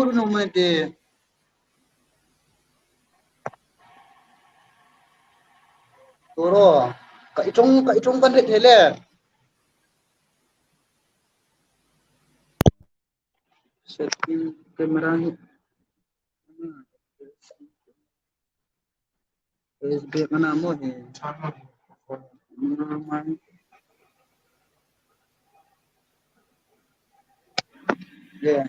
puro naman ito. Turo. Kaitong kan rin hele. Setting kamera ni. SB mana mo eh. Naman. Yeah.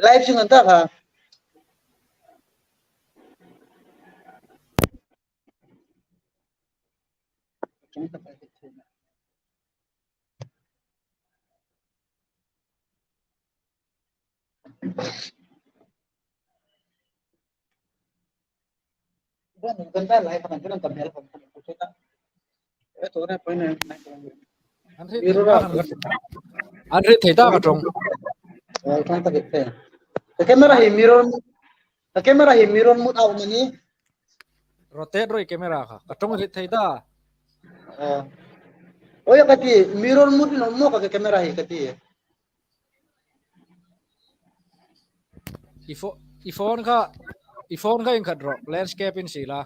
Live sing anta ka. Ganda live kan kita kamera kan kita. Ito na po na. Andre theta ka trong. Kan tak kita. Kamera hi mirror mood out mani. Rotate roi camera ka. Katong theta. Oh ya kati mirror mood no mo ka kamera hi kati. iPhone ka yung kadro landscape in sila.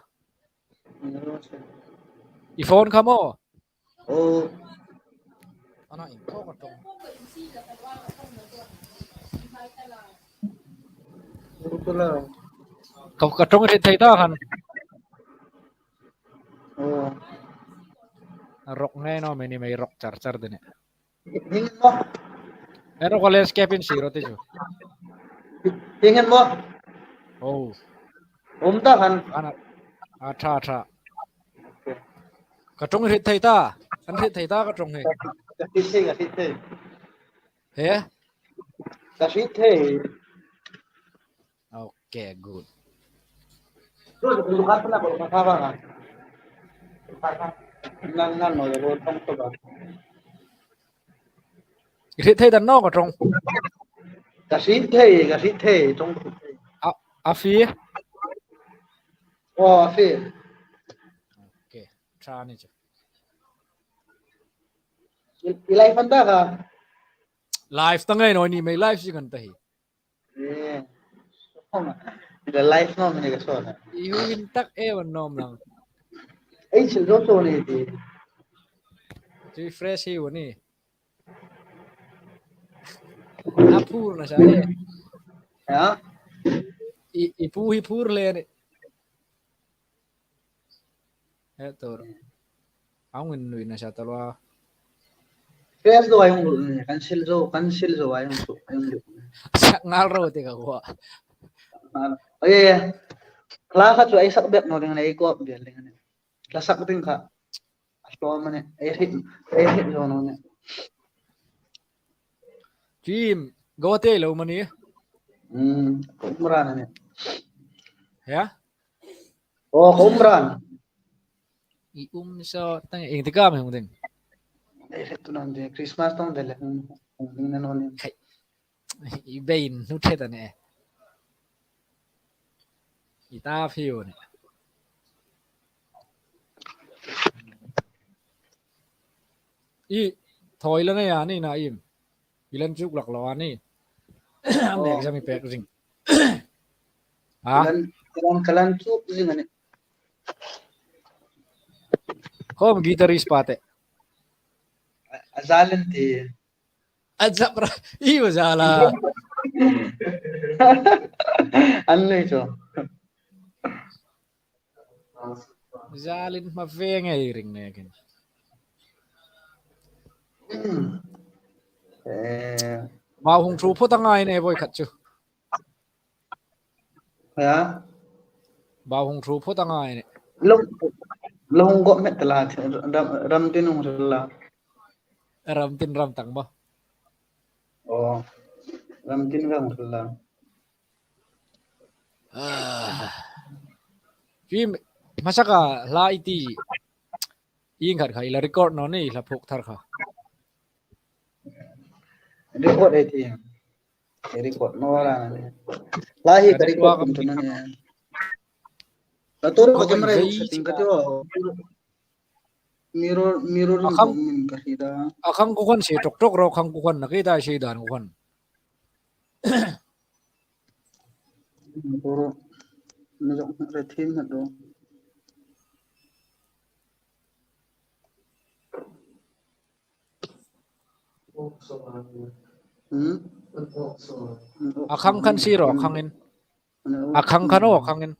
iPhone ka mo. Oh. Ano info katong. Katong theta kan. Oh. Rock ngay no may rock charger din eh. Hingin mo. Pero ko landscape in zero tiyo. Hingin mo. Oh. Umta kan. Acha. Katong theta. Kan theta katong he. Kasih. He? Kasih. Okay, good. Terus lukat pula kalau masalah kan. Nan no ya tong to ba. Theta no katong. Kasih tong. Afi. Oh, afi. Okay, try ni je. Ilai panda ka. Live tangay no ni may live si kan tahi. Ida live no mene ka so na. Ihuin tak ewan nom lang. Ay sildo to ni di. Refresh hiyo ni. Apur na siya eh. Ya. Ipur le ni. Eto. Ang inuwi na siya talwa. Fresh do ayong cancel do ayong. Ngal raw ti ka kuha. Oye. Klasa tu ay sakbet no dengan ay ko biar dengan. Klasa ko tin ka. Asto man ay hit zo no ne. Jim, gote lo mani. Kumran ne. Ya? Oh, kumran. So tang ing tiga me muding. Ay tu non de Christmas tong de na no ne. Ibain nutreta ne. Ita phiu ne. Thôi lên này à ni na im. Bilan juk lak lawan ni. Am dek sa mi pek sing. Kalan tu sing ne. Kom gitaris pate. Azalin ti. Adza pra. Iyo zala. Ano ito? Zalin mafeng ay ring na yakin. Mau hung tru po tangay na boy katsu. Ya. Mau hung tru po tangay na. Long go met telat ram tinung sala. Ram tin ram tang ba. Oh. Ram tin ram sala. Jim masa ka la iti. Ing khat khai la record no ni la phok thar kha. Record iti. Record no ra ne. Lahi ka record kum tunan ne. Atur ko kamera setting ka to. mirror Akhang bom min ka hida akhang ko kan si tok tok ro khang ko kan nakita si dan ko kan. boro na jok re thim na do hmm Akhang kan si ro khangin. Akhang kan o khangin.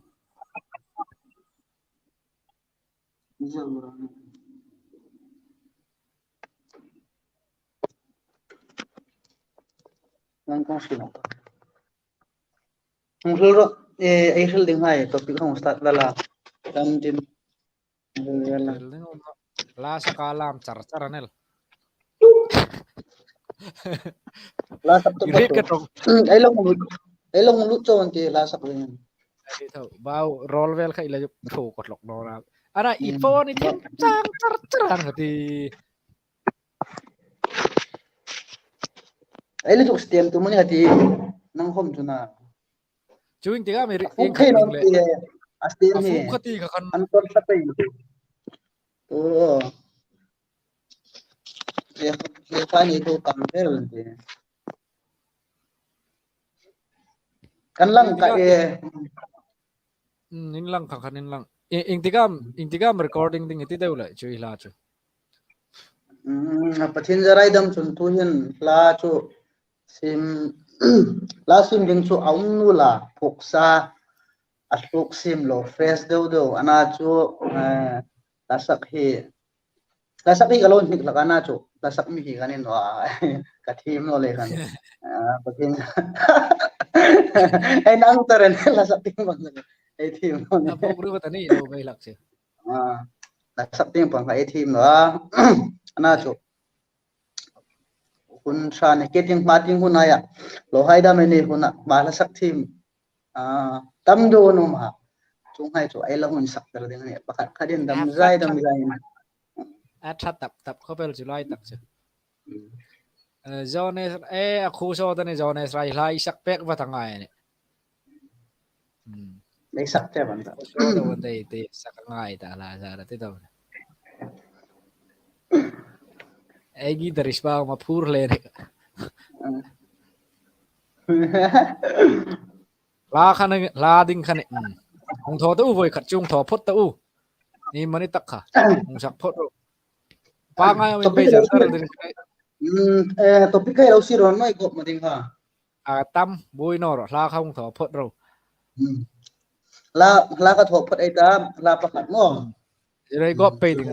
Nang kong sino ang suro ay hil ding hai topic hong start dala tam din yalla La sakalam char charanel. la sap to Irit ka tong ay long lu chon ti la sap rin ai thau bau rollwell kha ila tho kot lok no ra. Ana iphone item chang char charan khati. ay lu jok stem tu mani hati nang hom tu na Chuing tiga mi fu eng khat khay no ding le. ti astem Afu he khati ka kan an ton sa pai to ye fa ni to kam vel ti kan lang ka nin lang kan nin lang. Ing tigam recording ding iti deu la chui la chu. pathin jarai dam chun tu hin la chu sim la sim ding chu aung nu la phoksa asuk sim lo fresh do ana chu lasak hi galon hik lakana chu lasak mi hi ganin wa ka thim no le kan pathin ai nang taren lasak ting bang ai thim no Apo gru ka tani lo bai lak che. lasak ting bang ai thim no ana chu hun sa ne keting mating hun aya lo haida me ne hun ma lasak thim tam do no ma chung hai chu ai la hun sak ter ding ne pakhat khadin dam zai A that tap khopel chu lai tak che. Zone a khu so tani zone rai lai sak pek wa tangai ne. lấy sắc cho bạn So da won dai te sak ngai ta la za ra te do. Ai gi daris ba ma phur le ne. La khan la ding khan hong tho tu voi khat chung tho phot tu ni mani tak kha hong sak phot pa ngai min bai jar tar din topic cái đâu xí rồi nói gộp mà tiếng ha a tam bui no ro la khong tho phot ro la cái thuộc phật ấy ta la bạc hạt mò rei go pe ding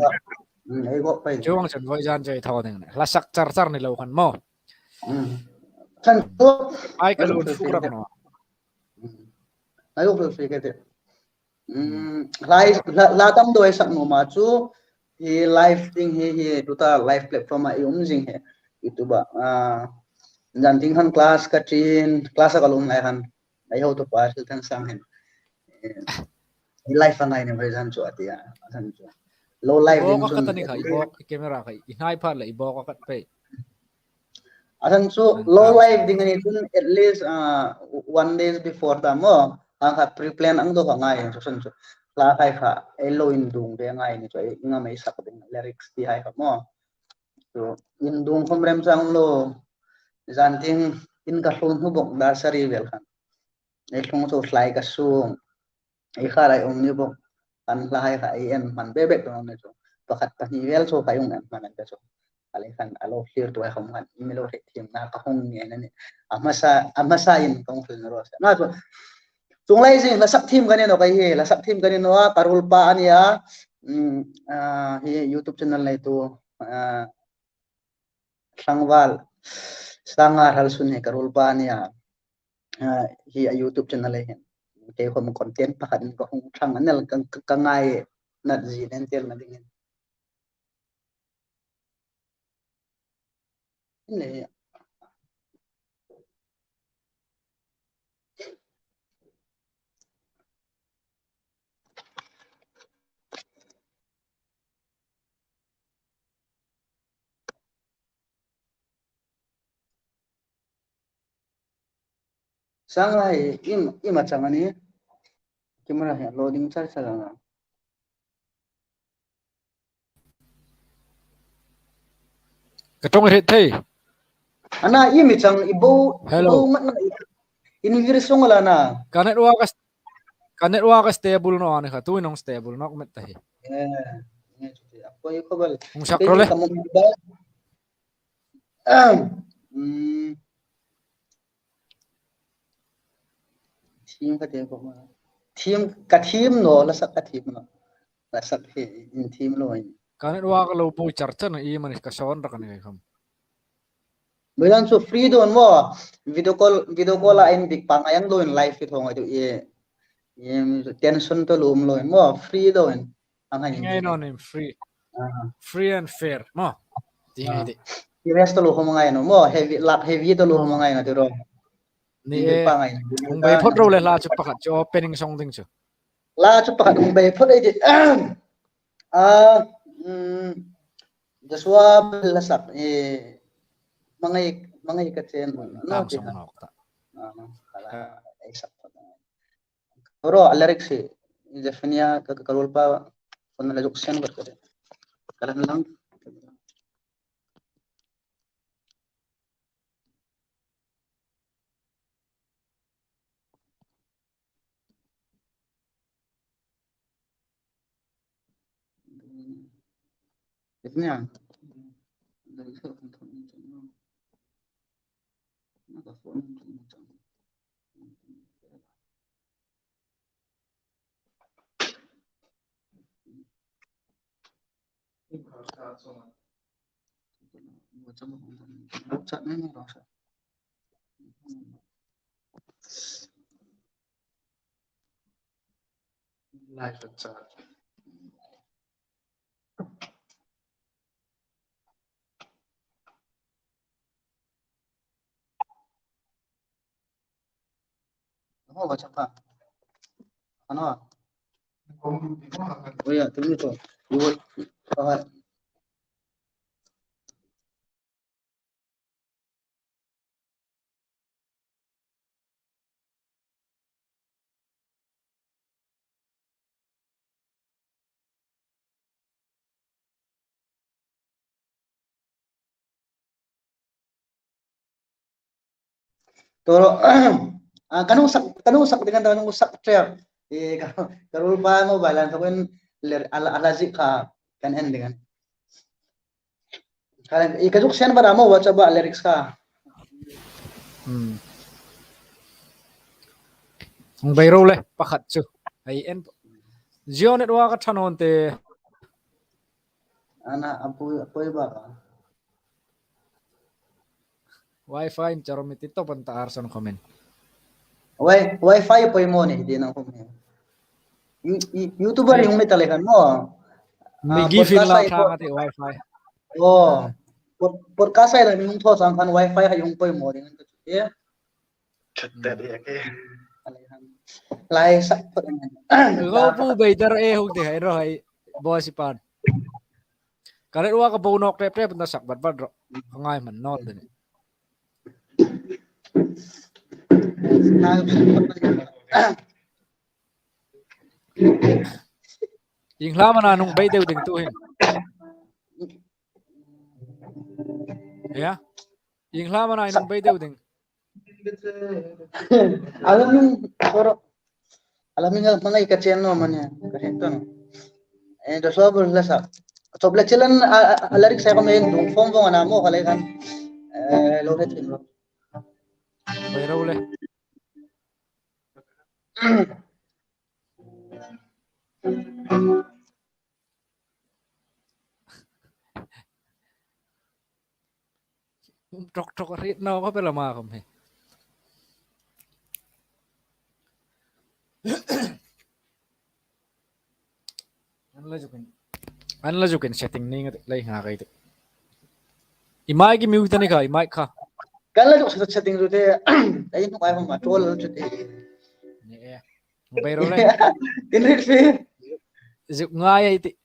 ấy gộp phải chung chen voi jan jai tho ding la sak char char ni lo khan mo chân thuốc ai ka lu fu rak no ấy gộp phải cái gì la tâm đôi sắc nó mà chú hi live thing hi tụi ta live platform mà用gì hết YouTube dàn tiếng han class cái trên class cái luôn này han ấy hậu tụi pa sự thăng sang hen live anh này version chu atia han chu low live ibo ding ka chun katani kha ibo camera kha inai pha la ibo ka kat pe han chu low live ding ni chun at least 1 days before ta mo ang ha pre plan ang do ka ngai chu sun chu la khai kha ai low in dung de ngai ni chu inga mai sak ding lyrics ti hai kha mo so in dung khom rem sang lo zan ting in ka hlun hu bok dar sari vel khan ai hlung chu slai ka sung ai kha rai om ni bok kan la hai kha ai en man be be to na chu pakhat pa ni vel chu kai ung an man ka chu ale kan alo clear to ai khom kan imelo he thiam na ka hong ni na ni amasa in tong hlun ro sa na chu chung lai jing la sak thim kan no kai he la sak thim kan no karul pa ania he YouTube channel lai tu sangwal sangar hal sun he karul pa ania hi YouTube channel lai hen ke khom content pakhat ko hong thang anel ka ngai na ji nen tel na ding ne sang lai im achang ani camera he loading char char na Katong hit thay. Ana imi chang ibo Hello. mat na invirus yung wala na. Kanet wa ka stable no ani ka tu nong stable nok met tahi. Ako yung kabal. Ung sakro le. Kamu ba? Team ka tayo ko ma. Team no lasak ka team no. Lasak in team lo ini. Kanet wa ka lo po charcha na i manis ka son ra kanai kam. Bilang so free doon mo. Video call lain big pangayang doon live ito ngayon tension to loom lo mo free doon. Ang Ngay no name free. Free and fair mo. Tingay di. Rest to lo mga ano mo heavy to lo mga ano diro. Ni kung bay pot ro le la chu pakat chu opening song ding chu. La chu pakat kung bay pot ay Joshua lasak mga ikatsen Ang song na okta. kala isak pa. Pero alarik si Jeffania kakalul pa kung nalajuk siya ba ko. Kalan lang. Ito niya. Live chat. Oh, baca pa. Ano? Oh ya, tuloy ito. Iwal. Toro kanung sak dengan tanong usak trap. Karul pa mo balan sa kun alazi ka kan end dengan. Karen ikaduk siyan ba mo WhatsApp ba lyrics ka. Ung bay ro le pakat chu. Ai en. Zionet wa ka thanon te. Ana apoy ba ka? Wi-Fi charomit ito panta arson comment. Wi-Fi po mo ni di na ko. YouTuber yung may talagan mo. May gifin la thang ati Wi-Fi. Oh. Podcast ay lang yung to sang kan Wi-Fi ay yung po mo din to. Yeah. Chatter yake. Lai sak po naman. Go po bay dar hug de hay ro hay boss pan. Karet wa ka bonok pre panta sak bad ro. Ngay man nol din. Yung lama na nung bay dew ding tuhin. Ya. Yung lama na nung bay dew ding. Alam niyo mga ikatsen no man yan. Kasi ito no. And the sober lasak. So blachilan alarik sa kami yung form mo na mo kalay kan loret rin. Bay raw le. Trok rit na pa pala mga kami. Ano jukin setting ni lay nga kay. Imay gi mute ni ka, imay ka. Kala jo sa setting rute ayun no kaya mo matol jute. Yeah. Bayro le. Tinrit fi. Zuk ngaya iti.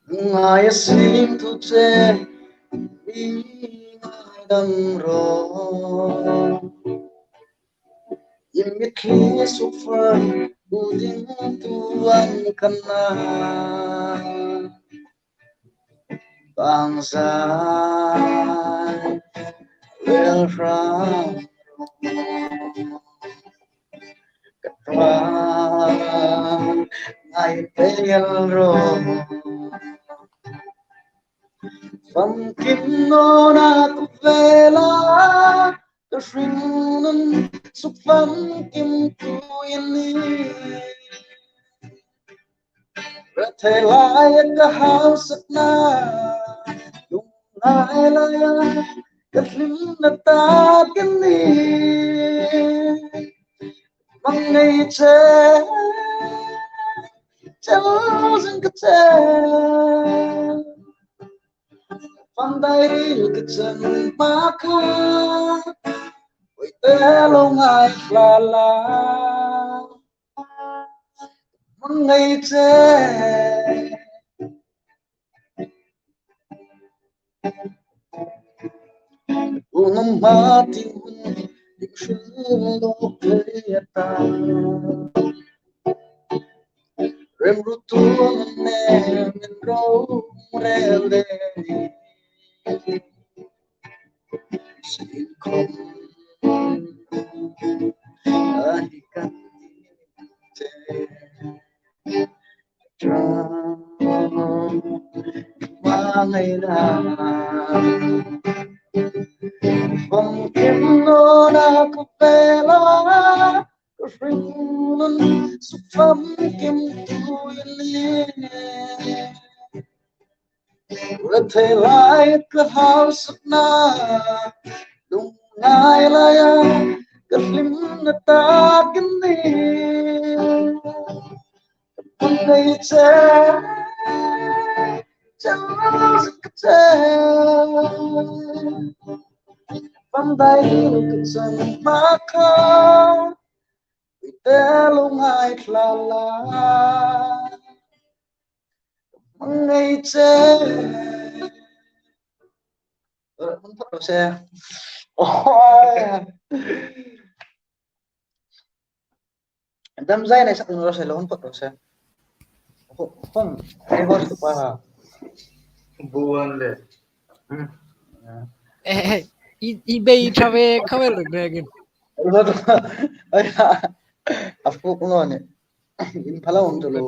Ngaya sing tuje dam ro. Imit li sufan uding tuan kana bangsa will from Ketrang ngai pel ro From kim no na ku vela the shrinan suk from kim tu yani Rathe lai ka house na lung nai la katlim na ta kini mang nei che chosen ka che Pandai kitchen maka Oi te long ai la la Mang ngày che Unong mati Di shulo kayata Rem rutun ne Min ro relde Sin kom Ahikat te Mangai na From kim no na kapela Kashrinan Sufam kim tuyali Rathe lai ka house na Lung ngai laya Katlim na ta kini Pandai che Chosen ka che Pandai kitchen maka Telung ai klala Mangai che Untuk saya Dam zai này sắc nó sẽ lớn Phật sẽ không cái hoa sụp à buồn đấy eBay travel cover again aku cũng này in phala untuk lo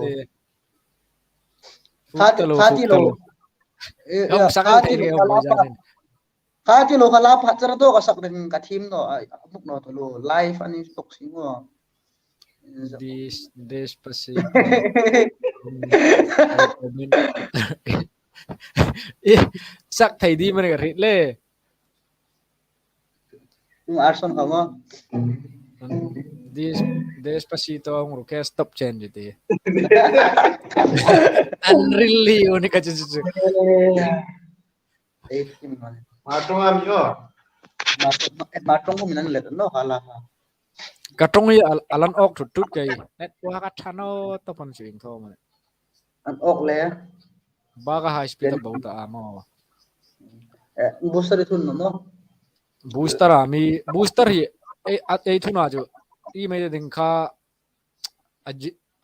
Hati hati lo Ông sắc hati cái lo ông bây giờ kalapa hati lo kalapa cara tu kasak dengan katim no amuk no tu lo live ani stok singo Despacito sắc thầy đi mà cái rít lê arson kamu Despacito ông request stop change itu unreally unik aja cucu matung am yo matong ko minan let no hala katong ya alan ok tutut kay net wa ka chano to pan swing tho man an ok le baga high speed about amo booster itu no booster ami booster hi ai thuna jo i mai ding kha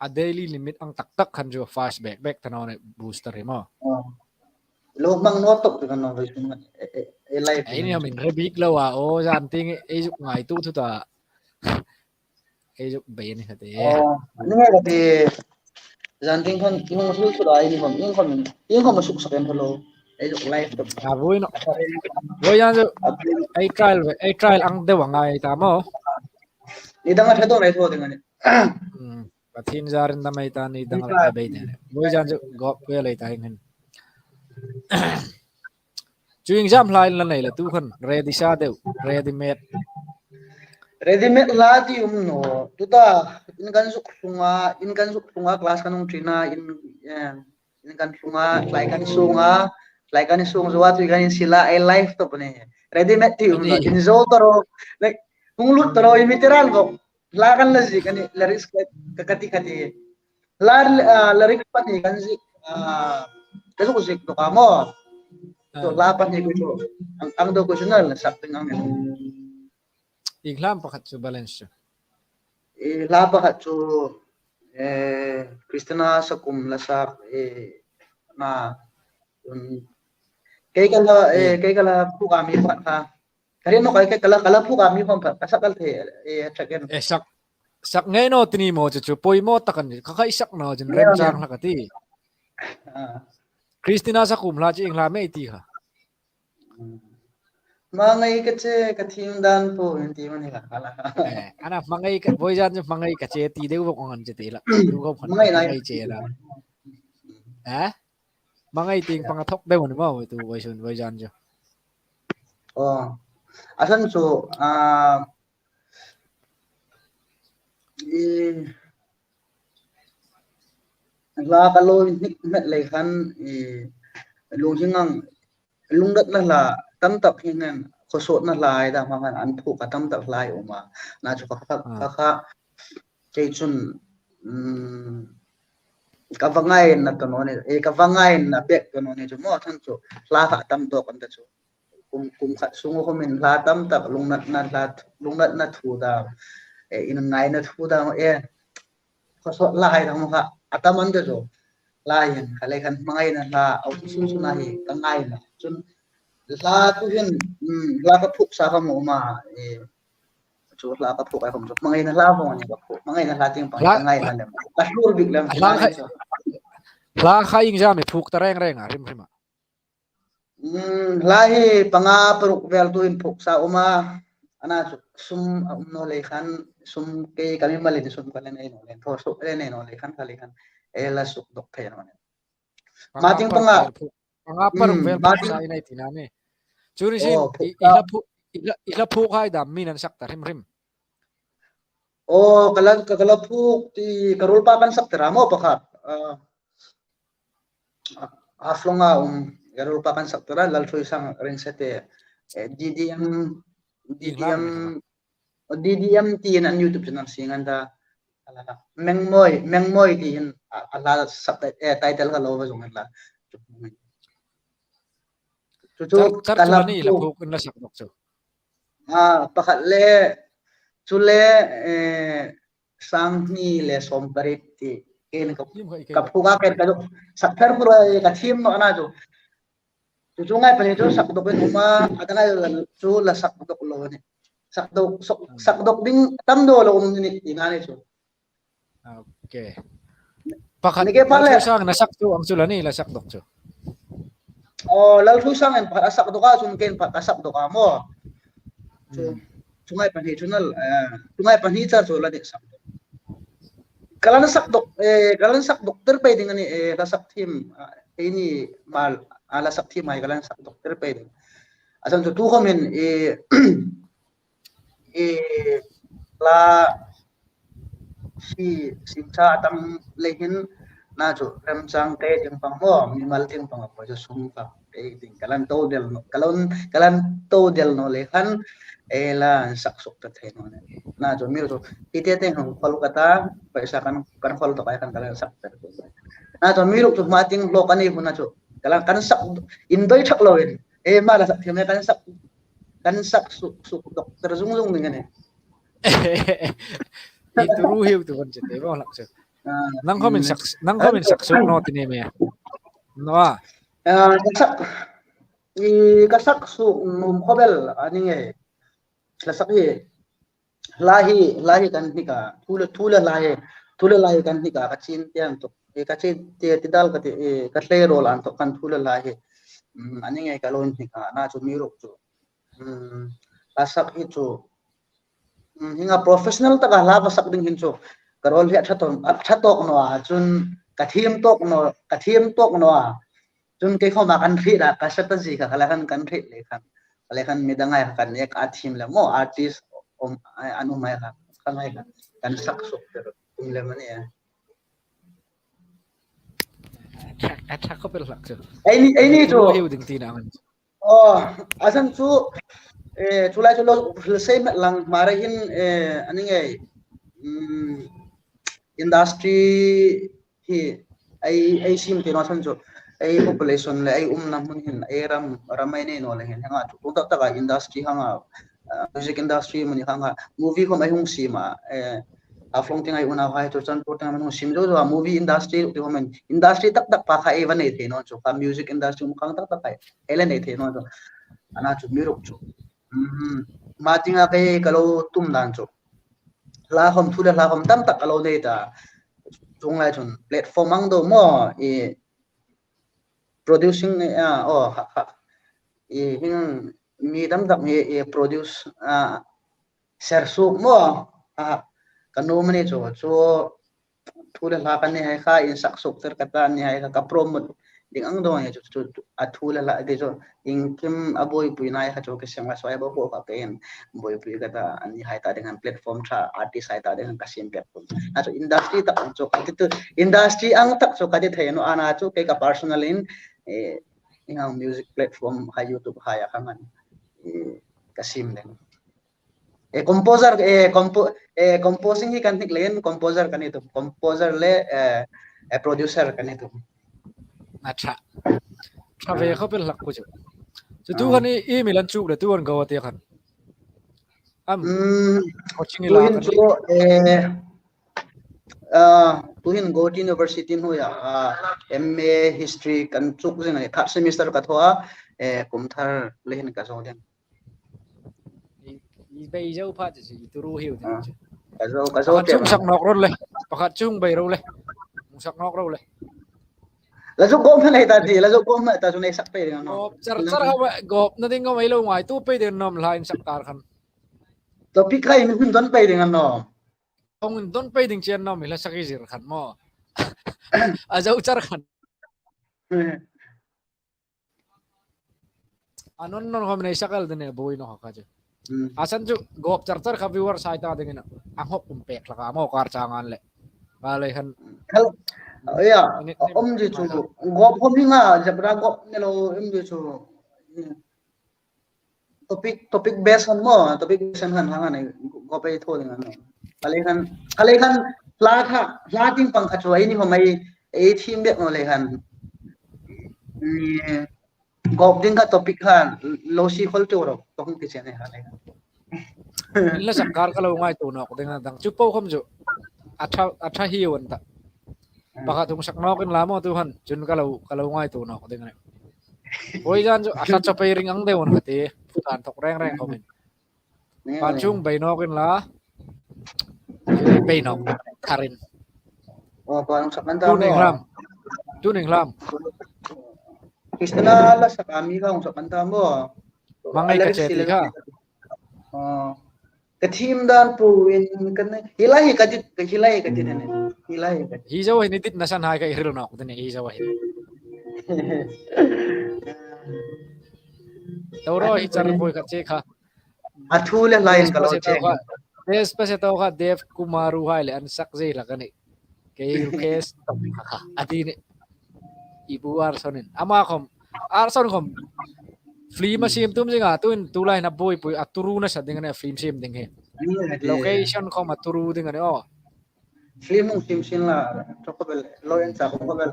a daily limit ang tak tak kan jo fast back tanaw ne booster hi mo lo mang no tok dengan no live ai ni min rebik lawa o jan ting ai juk ngai tu thu ta ai juk be ni hate ni ngai di jan ting kon yung sul sul ai ni kon yung kon masuk saken hello ai juk live tok voi no voi jan jo ai trial ang de wangai ta mo ni dang thado rai tho dengan pathin zarin da mai ta ni dang la be ne voi jan jo gop pe lai ta hin Chewing jam lai lan nei la tu khan ready sa deu ready made lati no tuta in kan suk sunga class kanung trina in kan sunga like kan sung zuat kan sila ai live to pune ready made ti no in zo taro like munglut taro imiteral go la kan lazi kan lyrics kakati lyrics pa ni kan si kaso kusik to kamo to lapan ni ko ang do ko sunal sak tingang iglam pakhat su balance lapa ka chu Kristina sakum lasak na kay kala pu kami pa kaya no kay kala pu kami pa kasakal the check-in sak ngay no tini mo chu poi mo takan kakaisak no jen rem chang la kati Christina sa kum la chi ing la me ti ha mangai kache kathim dan po hindi man la kala ana mangai ka boy jan mangai ka che ti deu ko ngan che ti la du ko phan mangai che na mangai ting pangathok deu ni mo tu boy sun boy jan jo asan so la kalo met le khan lung jingang lung dat la tam tap hingan khosot na lai da mangan an phu ka tam tap lai oma na chu ka ke chun ka vangai na to no ne ka vangai na pek to no ne chu mo than chu la ka tam to kan ta chu kum khat sungo ko min la tam tap lung nat na thu da in ngai na thu da khosot lai da mo ka ataman de chu lai hen khale khan mangai na la au su na hi ka ngai na chun la tu hin la ka phuk sa ka mo ma chu la ka phuk ai kom chu mangai na la bo ni ka phuk mangai na la ting pa ngai na le la hlur big lam la khai ing ja me phuk ta reng reng rim rim la hi panga peruk vel tu in phuk sa oma ana sum no le khan sum ke kami mali ni sum kalen ai no le tho su le ne no le khan khali khan ela suk dok the no ne ma ting panga peruk vel sa inai tina ne churi sin ila phuk hai dam min an sak ta rim rim kala phuk ti karul pa kan sak tera mo pakhat aflonga karul pa kan sak tera lal thui sang ren sete DDM tin an YouTube channel singan da mengmoy tin ala sub title ka lo ba jong la chu kala ni la phuk na sak dok chu pakhat le chule sang ni le som parit ti ken ka phuga ken ka sak phar pura ka thim no ana chu ngai pani chu sak dok ben uma atana chu la sak dok lo ni sak dok ding tam do lo ni ingani chu okay pakhat ke pale sang na sak chu ang chula ni la sak dok chu lal thu sang en pa sak dok a chun ken pa sak dok a mo chungai pani chunal chungai pani cha chu la ni sak kalan sak doktor pe ding ani la sak thim ini mal ala sak thim ai kalan sak doktor pe ding asan tu khomin la si cha tam lehin na chu rem chang te ding pang mo mi mal ting pang pa chu sum pa pe ding kalan to del no le khan ela sak sok ta the no na chu mi chu ite te hong kolkata paisa kan khol to kai kan kalan sak ta na chu mi chu ma ting lo kan ni hu na chu kalan kan sak in doi thak lo in ma la sak thiam ne kan sak su doktor zung ngene itu ruhiu tu kan jete ba lak chu nang khomin sak su no tini me no sak kasak su num khobel ani nge lasak hi lahi kan ni ka thula lahi kan ni ka kachin tiang to kachin ti dal ka ka hle rol an to kan thula lahi ani nge ka lon ni ka na chu mi rok chu lasak hi chu hinga professional ta la ba sak ding hin chu karol hi thatok no chun kathim tok no chun ke khoma kan thi da ka strategy ka kala kan thi le khan midanga kan ek athim la mo artist anu mai kan mai kan sak sok pero le mani attack ko pel lak chu ai ni chu hiu ding tina an asan chu chulai chulo sei lang marahin ani nge industry hi ai sim te no san chu ai population le ai nam mun hin ai ramai ne no le hin hanga chu ta ka industry hanga music industry mun hanga movie ko mai hung sima aflong tingai una hai to chan pot man sim jo jo movie industry ti homen industry tak tak pa kha even nei the no chu ka music industry mu khang tak tak kai ele nei the no jo ana chu miruk chu ma tinga kai kalo tum dan chu la hom thu la hom tam tak kalo nei ta chung lai chun platform ang do mo e producing oh e hing mi dam tak e produce ser su mo kanu mani chu chu thule la kan ni hai kha in sak sok ter kata ni hai ka promote ding ang do ya chu a thule la de chu in kim aboi pui nai ha chu ke sanga swai bo ko ka ken boi pui kata ani hai ta dengan platform tha artist hai ta dengan kasim platform a chu industry ta chu ka tu industry ang tak chu ka de the no ana chu ke ka personal in ang music platform ha youtube ha ya kangan kasim den composer composing hi kan len composer kan itu composer le producer kan itu acha trave kho pel lak ko chu tu kan e milan chu le tu on go te khan coaching la tuhin chu tuhin Goethe University no ya MA history kan chuk jing ai third semester ka thoa kum thar lehen ka so den i bei jau pha chi tu ru hiu te ka so te chung sak nok ron le pakhat chung bei ro le sak nok ro le la so gom nei ta di la so gom ta so nei sak pe no gop char ha gop na ding go mai lo ngai tu pe de nom line sak tar khan topic kai min don pe ding no ong don pe ding chen nom la sak izir khan mo a jau char khan anon non hom nei sakal de ne boi no kha je asan ju gop char kha viewer sai ta ding na ang hop pek la ka mo kar changan le ba le khan ya ji chu gop hom hinga jabra gop ne lo ji chu topic based on mo topic based on hanga nei gop ai tho ding no kale khan la ting pang kha chu ai ni homai ai thim bek no le khan gop ding ka topic khan lo si khol chu ro to hung ti chen ha le la sakar ka lo ngai tu nok ding dang chu po khom ju atha hi won ta baka tung sak nok in la mo tu han chun ka lo ngai tu nok ding ne oi jan ju atha cha pe ring ang de won khati putan tok reng khom pa chung bei nok in la bei nok karin pa ang sak tu ning lam Krishna la sa kami ka ung sa kanta mo mangai ka cheti ka ka team dan pu in kan hilai ka dit ne hilai ka hi zo hi nit na san hai ka iril nok dine hi zo hi tawro hi char boy ka che kha athule line ka lo che des pa se to kha dev kumaru hai le an sak je la kani ke kes tom kha adine ibu arsonin ama khom arson khom film sim tum jinga tuin tulai na boy pui aturu na sa dingane film sim ding he location khom aturu dingane o film sim sin la chokobel lo en sa chokobel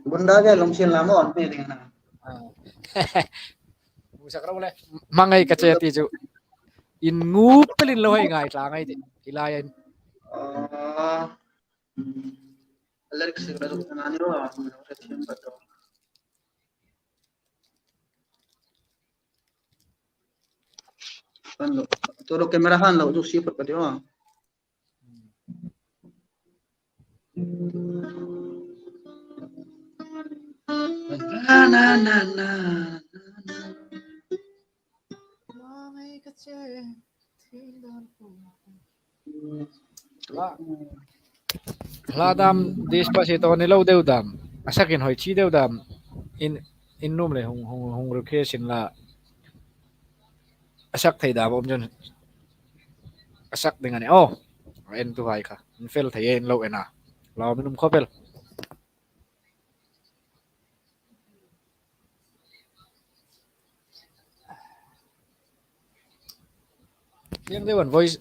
bunda ge lom sin la mo on pe ding na musak ra le mangai ka che ti ju in ngu pelin lo hai ngai tla ngai ti ilayan lyrics ra du na ni ro sa thim pa to kan lo to ro camera han lo ju si pat ka dio na la dam despacito ni lo deu dam asakin hoi chi deu dam in num le hung location la asak thai da bom jon asak dengan oh en tu hai kha in fel thai en lo ena lo minum khopel yang dewan voice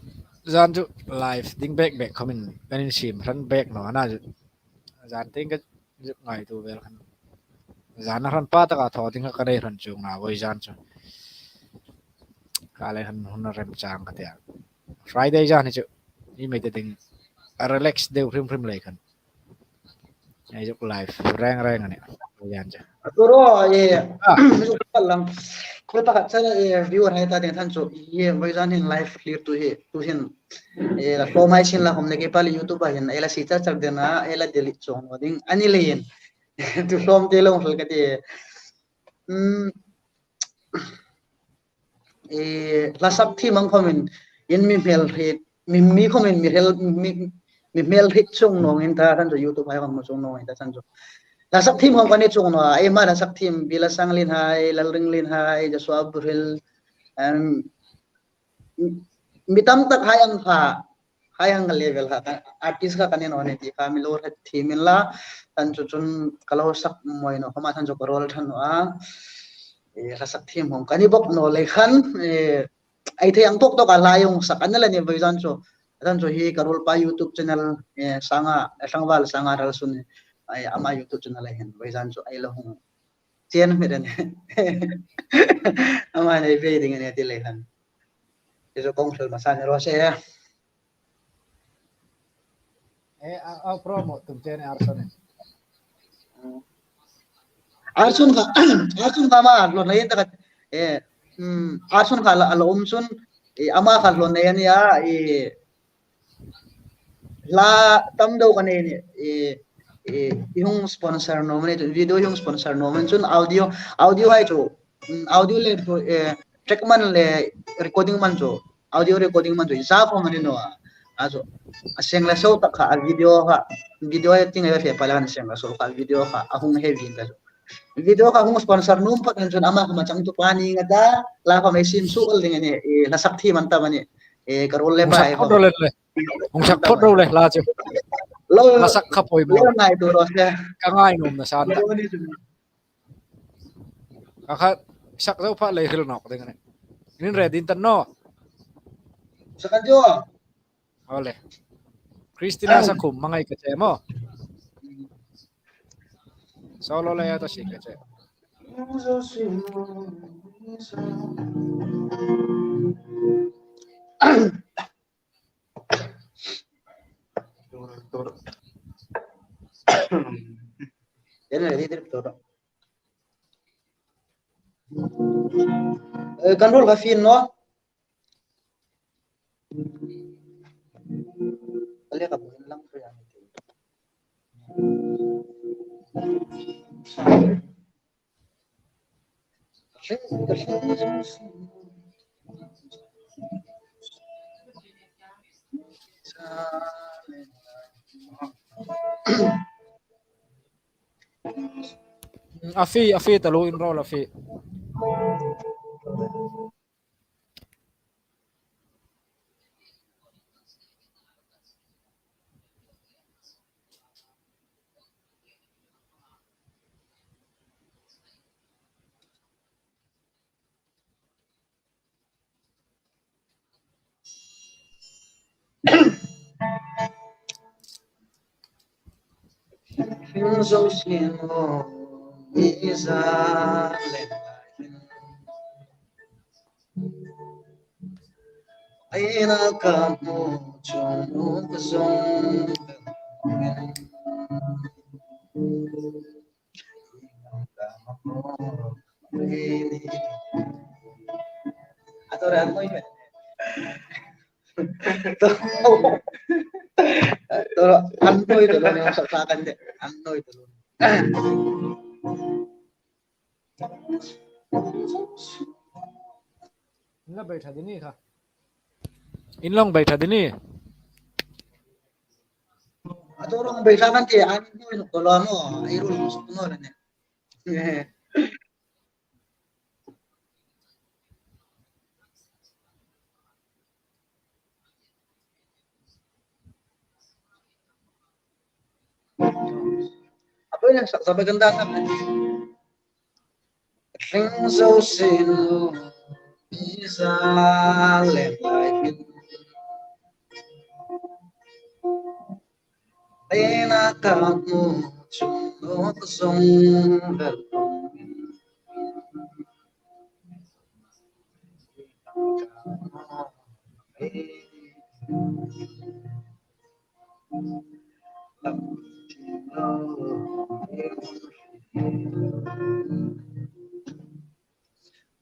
zan ju live ding back comment kanin sim ran back no na zan ting ka ngai tu vel kan zan ran pa ta ka tho ting ka dei ran chung na voice zan chu ka le han hun ran chang ka te friday zan chu ni mai te ding relax deu prim lai kan ai jok live reng ani yan ja Turo ah misu lang kul pakat sa viewer hai ta den than chu voizan hin live clear tu hin la flow mai sin la hom ne ke pali youtube hin ela si cha chak dena ela delete chong ding ani lein tu flom te long hal ka te la sap thi mang khomin in mi mel hit mi khomin mi mel hit chung nong in ta than chu youtube hai hom chung nong in ta than chu la sak thim hong kani chung no ai ma la sak thim bila sanglin hai lalring lin hai jaswa buril mitam tak hai ang kha hai ang level ha artist ka kanin one ti ka milor thimin la tan chu chun kalau sak moi no khama than chu rol than no a la sak thim hong kani bok no le khan ai the ang tok to ka la yung sak an la ni voizan chu tan chu hi karol pa youtube channel sangwal sanga ral sun ai ama youtube channel hen voizan chu ai lo hong chen me den ama nei ve ding ne ti le han eso kong sel masan ro se promo tum chen arson arsun ka ma lo nei ta arsun ka la sun ama ka lo nei ya la tam do ka nei yung sponsor no man video yung sponsor no man chun audio hai chu audio le track man le recording man chu audio recording man chu isa ko man no aso aseng la so ta ka video ai ting ai fe pala kan seng la so ka video ka ahung heavy ka video ka hung sponsor num pat kan chun ama ko macang tu pani ngada la ka mai sim su ul ding ni la sakthi man ta mani karol le ba ai ko hung sak phot ro le la chu lo masak kapoi mo lo ngai tu ro se kangai nom na san kaka sak zo pha le hil nok ding ne nin re din tan no sakan jo ole Christina sa kum mangai ka che mo solo le ya to si ka che Yan na dito to. Control ka fin no. Kali ka buhin lang po yan. afi talo in roll afi So sino isa ay nakamu chuno kasong atau ran mo yun to ano ito lang yung saksakan de ano ito inla baitha dini kha inlong baitha dini atau orang besakan ti ano ito kalau mo irul mo rin eh apa yang sampai ganda kan things so sino isa lelakin ay nakamu chuno kasong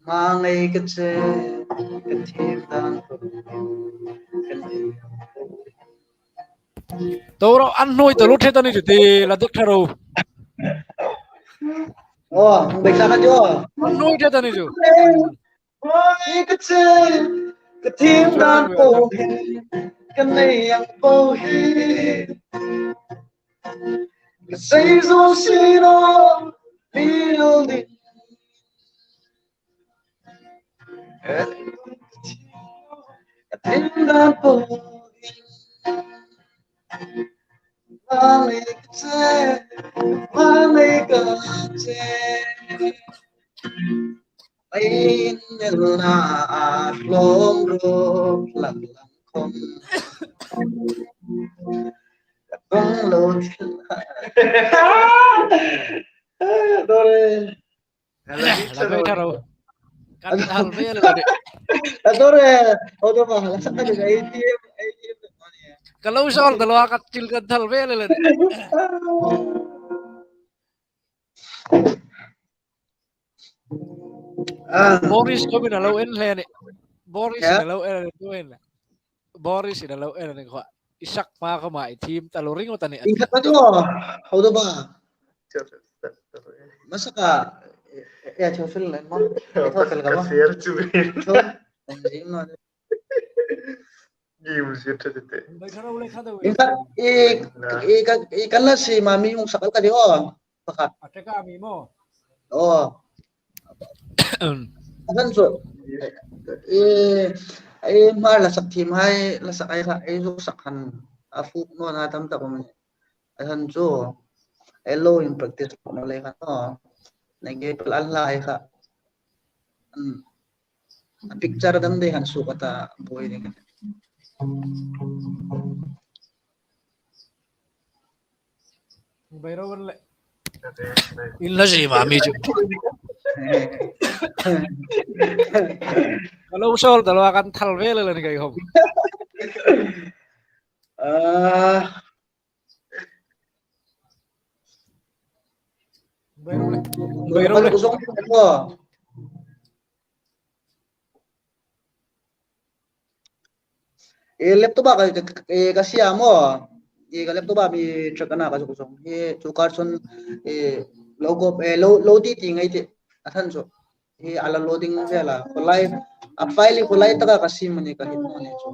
Mangai kece ketim dan Toro an noi to lut hetani ju te la dik tharo oh baik sana jo an noi hetani ju Mangai kece ketim dan Suran we akan kanai yang pohe say so sino building ketim dan pohe Maligate Ain na atlong ro lang lang kong kong lo Adore la gai tharo kan hal ve la de Adore odo ba la sa ka de ATM kalau soal talo akat cil kan hal ve la de Boris ko bin alo en le ne Boris Ya. ina lo en to en Boris ina lo en ne ko isak ma ka mai team talo ringo tani Ingat pa to odo ba masa ka ya chofil mo ito fel ka ba Kasir cubin. so no Gimus yun sa tete. bai tharo le khada we Ingat ikala si mami yung sakal ka di pakat ate ka mi mo oh asan so mar la sak team hai la sak ai ka ai so sakhan afu no na tam ta ko man asan so hello in practice ko na le ka no nage plan la ai ka picture dam de han su kata boy de bai ro le illa si mami ju kalau soal talo akan thal ve la ni kai hom ah bai ro le kusong ko laptop ba kasi mo laptop ba mi check na kasi kusong to carson logo loading ngai ti asan so ala loading vela kulai a file kulai taka kasi mani ka hit mo ne so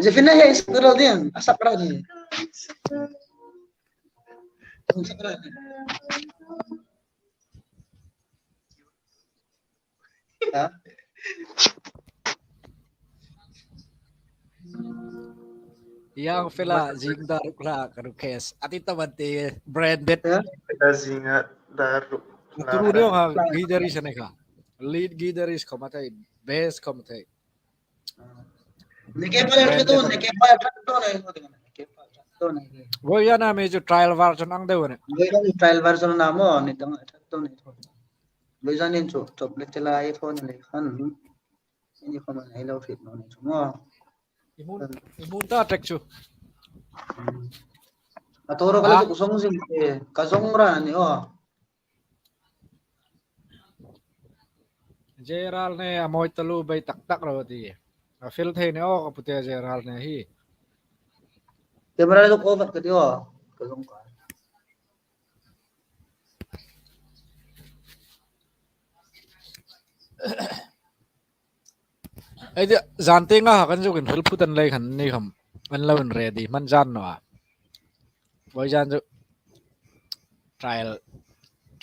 Zefina he sakral din asakra ni sakra ni ha yang fela jingda rukla karukes atita mante branded Kasi nga laro. turu dia nga guitarist ne ka lead guitarist ko matay bass ko matay Nike pa to na wo ya na me jo trial version ang dewo ne Loisan trial version na mo ni tang to ni Loisan din so chocolate la iPhone ni kan ini ko man hello fit no ni mo imun ta tek chu atoro kala kusong sim kasong ra ni jeral ne amoy talu bay tak tak rawati fil the ne o kapute jeral ne hi camera to cover ka dio kasong ka ai de zante nga kan jo kin hel phutan lai khan ni kham man lawn ready man jan no boy jan jo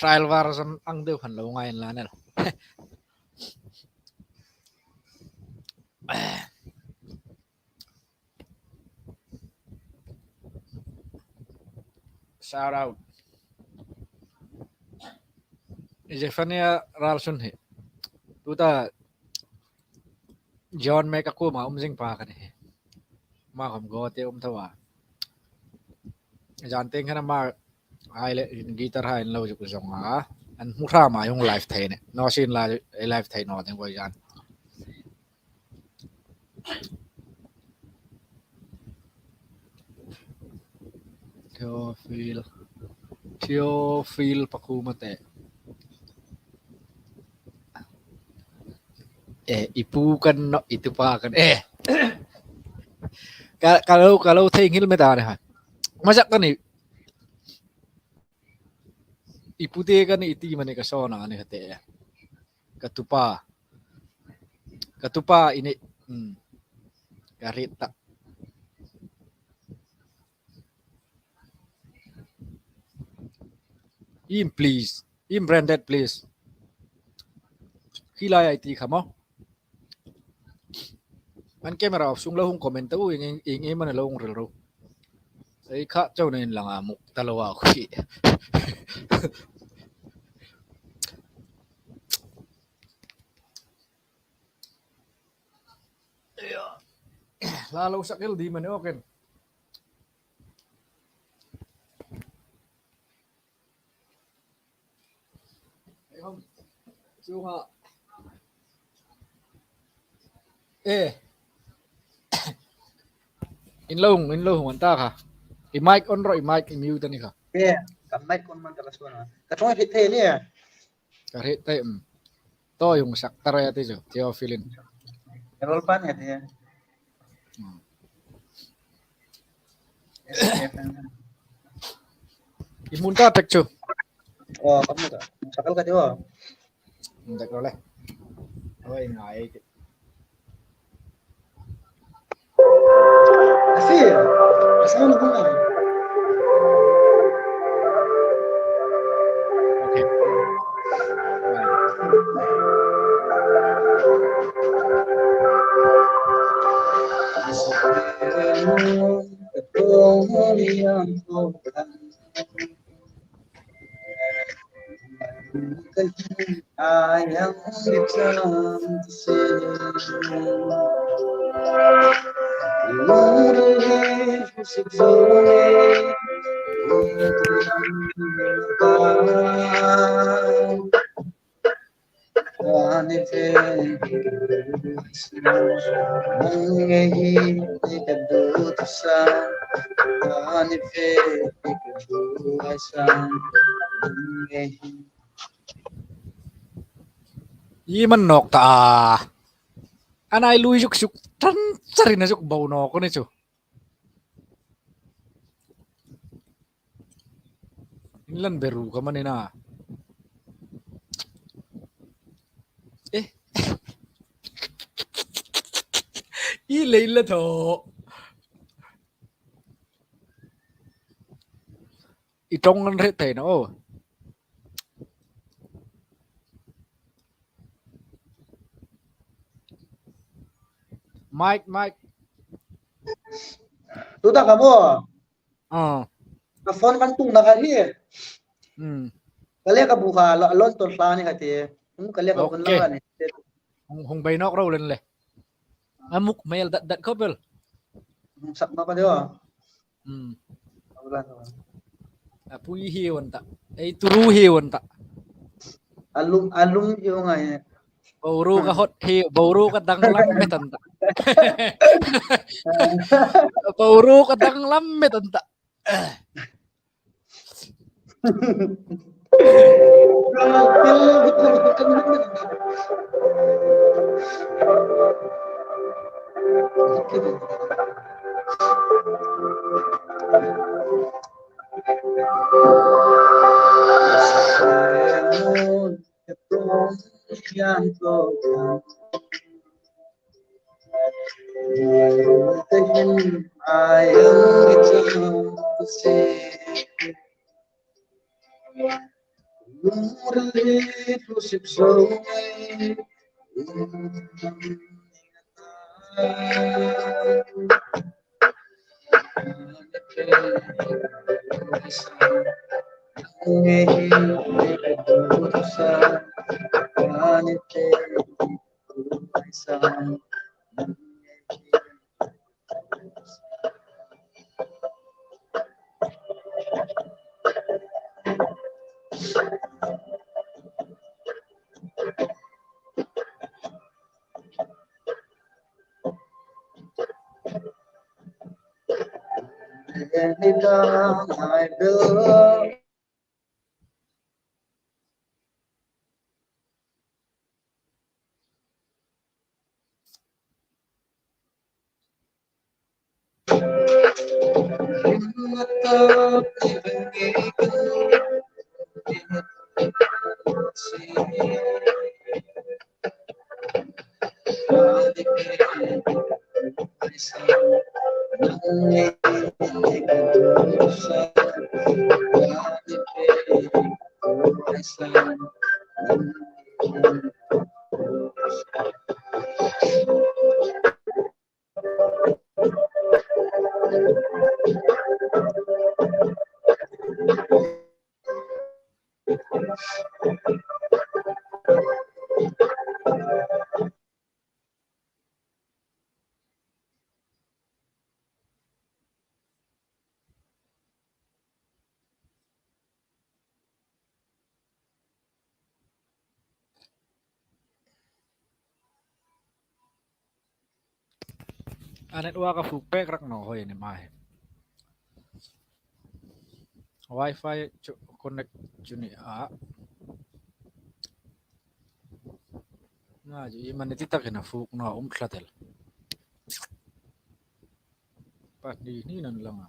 trial version ang de khan lo ngai la ne shout out Jefania Ralson he tu ta John make aku ma jing pa kan he ma kham go te thawa jan teng kana ma ai le guitar hai lo ju jong a an mu tha ma yung live thai ne no sin la live thai no teng boy jan to feel Theophil pakumate. Ipu kan no, itu pa kan. Kalau tinggal meta nih. Masak kan ipu te kan iti mana kasona nih kate. Katupa ini karita. Please. Branded please. Kilaya iti kamo. An camera off sung lahong comment tau ing man lahong real ro. Ay ka chow na yun lang amok dalawa ko. Lalaw sakil di man okay. So nga inlong manta ka. I-mic on ro, i-mic i-mute ni ka. Kamay kon man kalaswana. Katong hit niya. Kahit tayo to yung saktar ya tiyo. Theophilin. Errol pa niya. Imunta tekcho. Oh, kamu ka. Sakal ka diwa. Hindi ko le. Oy ngai. Kasi, kasama na ba? Okay. Ayang Iman nok ta. Anay lui yuk tan sari na yuk bau no ko ni chu. Inlan beru ka man na. Ila to. Itong ngan rete no. Mike. Tuta kamu. Na phone kan tung nakali. Kali ka buka alon to sani kati. Kali ka kun lang ni. Hong bay nok raw len le. Amuk mail dat couple. Sak na pa diwa. Apuy hiwan ta. Ay turu hiwan ta. Alum yung nga. Bauru ka hot bauru ka dang lammet anta. Bauru ka dang lammet anta. Anet wa ka fuk pek rak no hoy ni mai. Wifi connect juni a. Na ji man ti tak na fuk no thlatel. Pat di ni nan lang.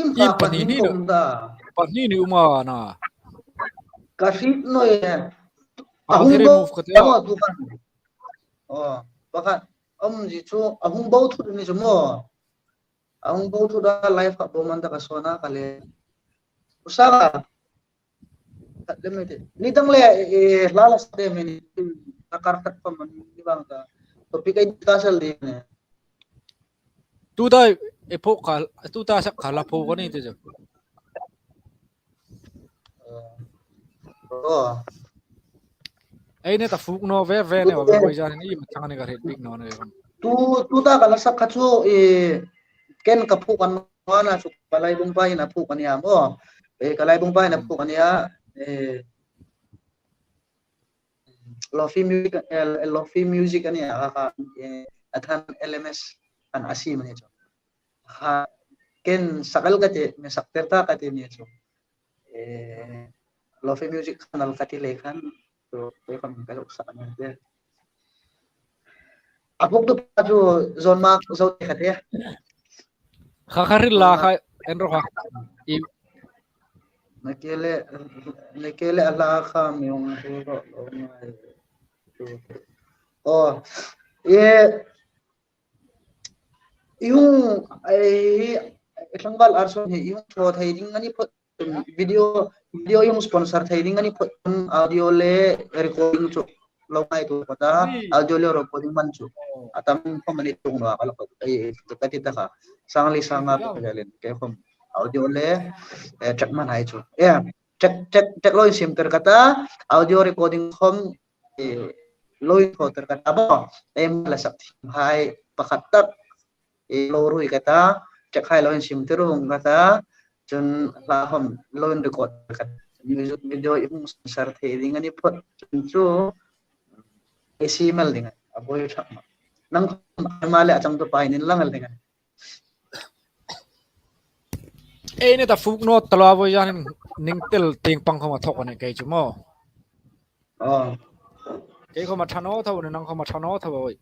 Im Im ka panini no. kom da Panini uma na. kasi no ye Pagati ahung remove ko bo tayo. mo tu kan baka ji chu ahung bo thu ni mo ahung bo thu da life ka bo man da ka sona kale usara limited ni dang le lalas de meni akarkat pa man di bang da topik ay kasal di ne Tu da epo kal tu ta sak kala po ko ni te jo. oh Ay ne ta fuk no ve ne wa boy jan ni matang ni ka red big no ne kon. tu da kala sak kachu ken ka phu kan na su kalai bung pai na phu kan ya mo kalai bung pai na phu kan ya lofi music kan ya ka athan LMS kan asim ni jo ha ken sakal ka te me sakter ta ka te ni jo lofi music kanal ka ti lekhan to kan ka sa kan de apok tu pa jo zon mark zo te ka te Khakaril la kha enro kha. nakele ala ka yung oh yung ay itanggal arso ni yung thot hay ding ani po video yung sponsor hay ding ani po audio le recording chu lawai tu pada audio le recording man chu atam pamanit tung na kala ko ay katita ka sangli sanga pagalin kay kom audio le check man hay chu check lo sim ter kata audio recording kom loy thoter kata ba em la sak hai pakatak lorui kata cek hai loin sim terung kata chun lahom loin record kata music video yung sar theding ani pot chu esimal dengan aboy thakma nang male acham to painin langal dengan Ay ne ta fuk no tala boy jan ning tel ting pang ko ma thok ne kai chu mo. oh Kai ko ma thano thaw ne nang ko ma thano thaw oi.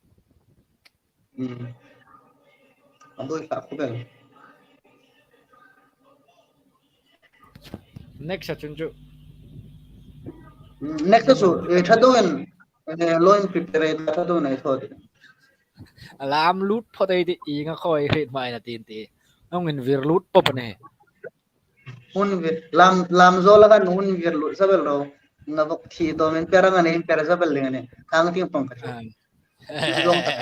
aboy ka kubel Next chun chu. next so thadoen loin prepare thadon ai thod Alam lut pho dei ti i nga khoi red mai na tin ti. Nong in vir lut pop ne. un lam zo la kan un vir lu sabel ro na bok thi do men perang ani per sabel dengan kang ting pang ka long ta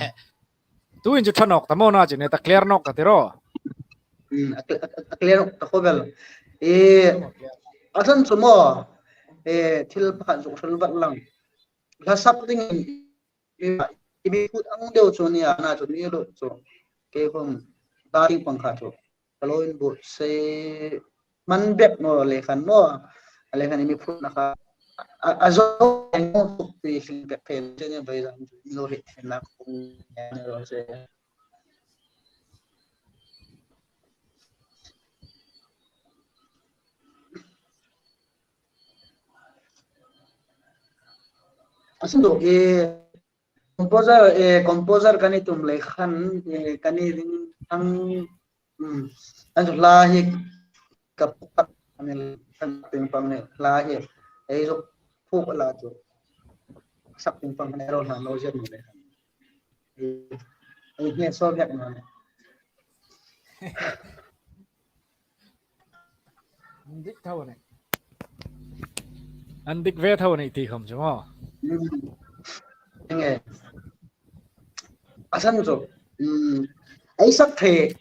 Tu in chu thanok ta mo na chu ne ta clear nok ta ti ro. clear ta khobel asan sumo thil phan zu thul bat lang la sak ding ibi put ang deu chu ni ana chu ni lo chu ke hom ta ting pang kha chu aloin bu se man bek no le khan no ale khan mi put na kha azo no pi fin pe pen je ne bai jam lo he na ko ne ro se asan do composer kani tum le khan kani ring ang an la hi kap anil kan ting pang ne la hi ei zo phu la jo sak ting pang ne ro na lo jen ne ei ne so yak na dik thau này anh dik ve thau này thì không chứ mà nghe asan jo ei sak the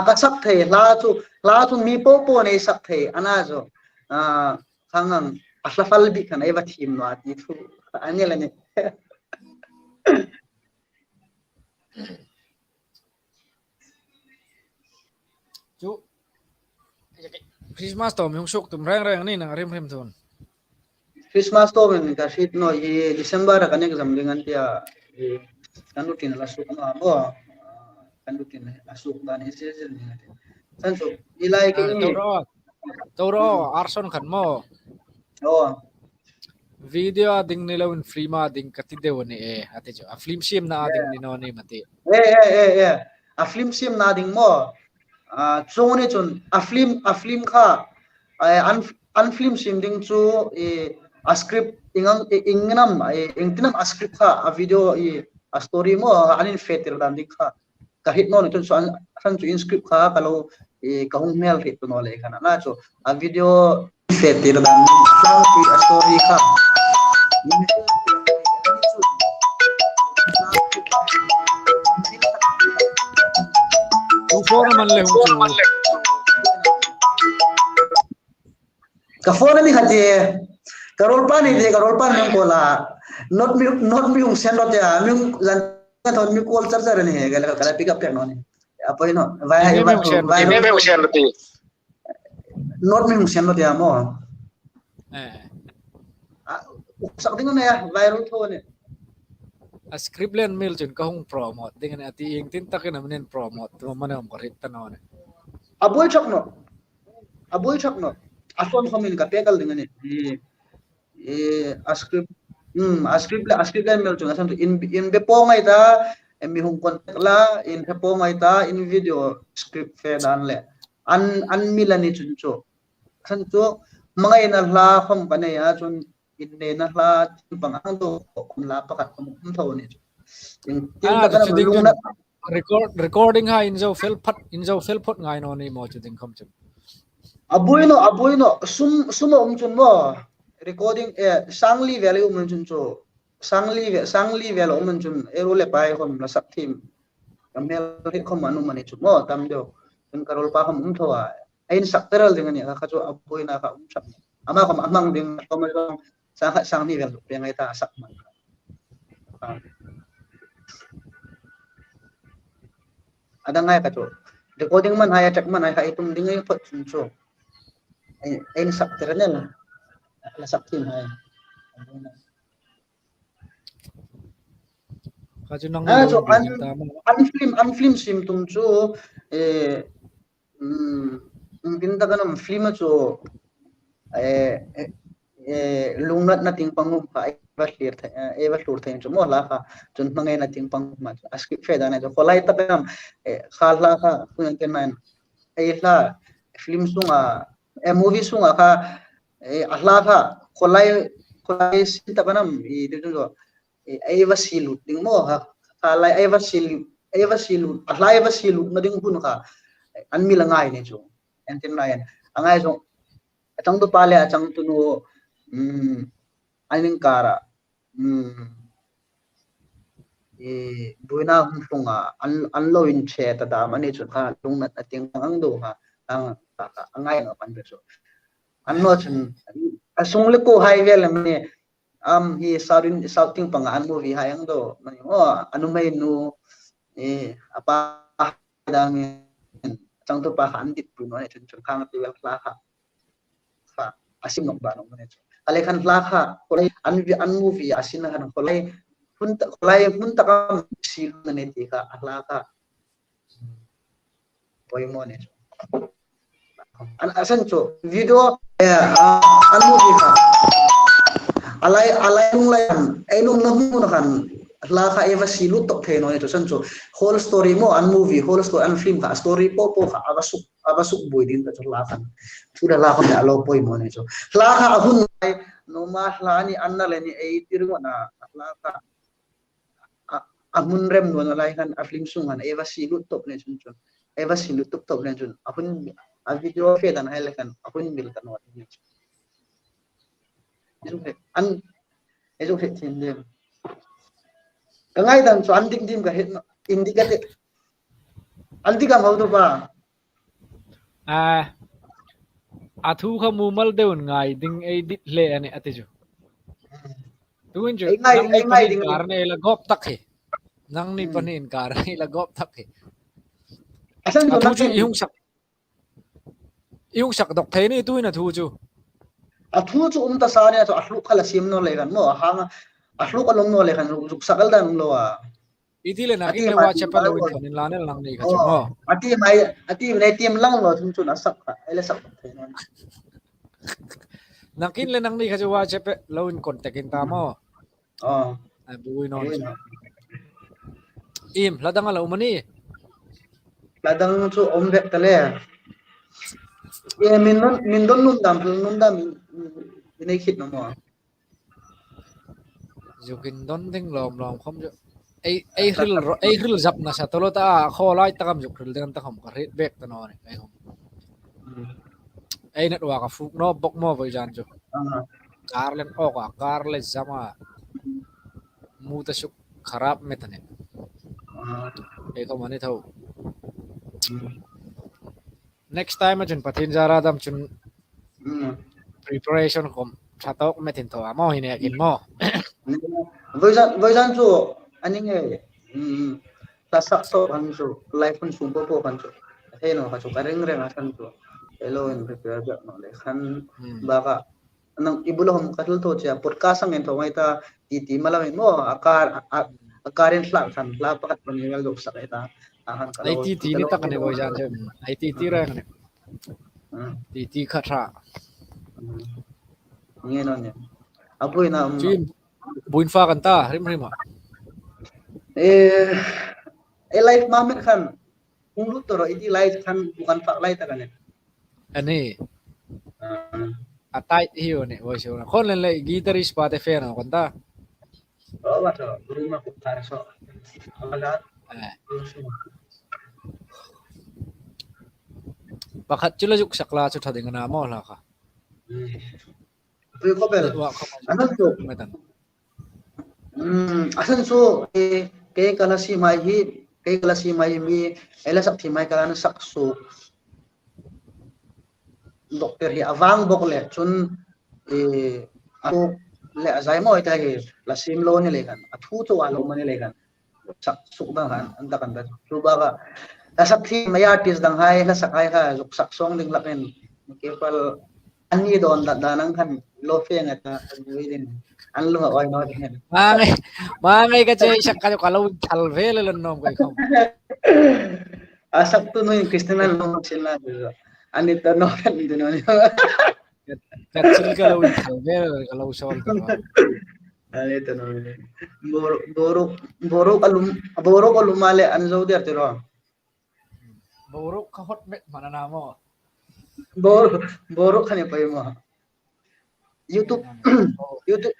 ka sak the la chu mi po nei sak the ana jo khangang aslafal bi kan eva thim no ati thu anel ne chú Christmas to mình suk tum rang rang ni nang rem thon Christmas to men ka shit no ye December ka ne exam lingan tia kanutin la suk no abo kanutin la suk dan season ni ati san so ilai ke ni toro arson khan mo oh video ding ni lawin free ma ding kati de woni ate jo a film sim na ding ni no ni mati a film sim na ding mo chong ne chun a film kha an film sim ding chu a script ingnam ingtinam a script kha a video a story mo anin fetir dan ding kha ka hit no chun san chu in script kha kalo ka hung mel hit no le khana na chu a video fetir dan sang a story kha phone man le hung ka phone ni khati karol pan mi ko la not mi hung sen rot ya mi lan ka thon mi call charger ni he gala kala pick up no ni apai no vai me hung sen rot not mi hung sen rot ya mo sak ding na ya viral tho ni a script len mail chun ka hung promote ding na ati ing tin takin amnen promote to manam ko rit tanone aboy chak no ason khamin ka pekal ding ni a script len mail chun asan in be po ngai ta mi hung contact la in be po ngai ta in video script fe dan le an milani chun cho san cho mangai na la khom ka ne ya chun in ne na la pang ang do kum la pakat kum tho ni in tin ta kan lung na recording ha in zo fel phot ngai no ni mo chu ding khom chu aboy no sum chun mo recording sangli value chun cho sangli value chun erole pai khom la sak thim kamel ri khom anu mani chu mo tam do in karol pa khom tho a ain sakteral ding ni ka chu aboy na ka sak ama khom amang ding khom sang ni value pe ngai ta sak man ada ngai ka chu recording man haya tak man hai tum ding ai phot chun cho ai sak teranel la sak thim hai ka chu nang so an film sim tum chu tin ta kanam film chu lungnat na ting pangum pa eva clear thain chu mo la kha chun mangai na ting pang ma script fe da na jo kolai ta kanam khal la kha kun ken nan ei la film sunga movie sunga kha ahla kha kolai sin ta kanam I de jo eva silu ding mo ha khalai eva silu ahla eva silu na ding hun kha an mi langai ne chu enten nayan angai so atang to pale atang tu no aning kara buina hum sunga an lo in che ta da mani chu kha lung na ting ang do ha angai nga pan so an no chun asung le ko hai vel mani hi southing pang an movie hai ang do mani anu mai nu apa dang chang to pa han dit pu no chun chun khang ti vel kla kha asim nok ba no mani ale khan la kha kolai an movie asin han kolai hun ta kam sil ne ti ka ala ka poi mo ne an asan cho video an movie ka alai lung lai ai lung na mu na kan la kha eva silu tok the no to san chu whole story mo an movie whole story an film kha story po kha abasuk boy din ta chu la khan pura la khan alo poi mo ne chu la kha ahun no ma la ni anna le ni ei tirmo na la kha amun rem no lai khan a film sung han eva silu tok ne chun chu eva silu tok ne chun ahun a video fe dan hai le kan ahun mil kan wa ni an ejo he tin dem kangai dan so an dim ka het indicate anti kam hau ba thu kha mu mal deun ngai ding ei dit le ani atiju tuin ju Ai ngai ding kar ne la gop tak he nang ni panin kar ne la gop tak he asan so thu chu ihung sak dok the ni tuin thu chu athu chu ta sa ne to ahlu khala sim no le kan mo hanga ahlu ka lom no le kan ruk sakal dan lo wa idile na kin le wa chapa lo in panin la ne lang ni kha chu mo ati mai tim lang lo thun chu na sak ele sak the no nakin le nang ni kha chu wa chepe lo in contact in ta mo bui non im ladang ala umani ladang chu om vek tale e min don num dam nei khit no mo jukin don ding lom khom ju ai hril zap na sa tolo ta kho lai ta kam juk hril den ta khom ka ret bek ta no ai khom ai net wa ka fuk no bok mo voi jan ju karlen oka karle zama mu ta suk kharap me tane ai ko mani thau next time chun pathin jara dam chun preparation kom chatok me tin to mo hine kin mo voi jan chu ani nge ta sak so an chu life pun sum po kan chu he no ka chu ka reng asan chu hello in prepare ba no le khan baka nang ibulahom katul to cha podcast ang ento mai ta ti malamin mo akarin flat kan la pakat panigal dok sa kita ahan ka ai ti ni ta kan voi jan jem ai ti ra ne ti khatra nge no ne apoi na chin buin fa kan ta rim ma life mamet kan unglut to ro idi life kan bukan pak life ta kan ani atai hiyo ne voi so kon len le guitarist pa te fe na kan ta ba to rumah ku tar so ala pakhat chula juk sakla chu thading na mo la ka tu ko bel anan to metan asan so ke kalasi mai mi ela sak thi mai kalan sak so doctor hi awang bok le chun aku le azai mo ita hi la sim lo ni le kan athu to alo mani le kan sak suk ba kan anda kan da chu ba ka la sak thi mai artist dang hai la sak hai ka juk sak song ding laken ke pal ani don da nang kan lo fe nga ta ni din an lu ha oi no din mangai ka che sak ka kalau chal vel len nom kai khom asak tu no Cristiano no chila ani ta no kan din no kacil kalau chal vel kalau sol ka ani ta no boro kalum male an zo der tiro borok ka hot met mana namo boro khane pai mo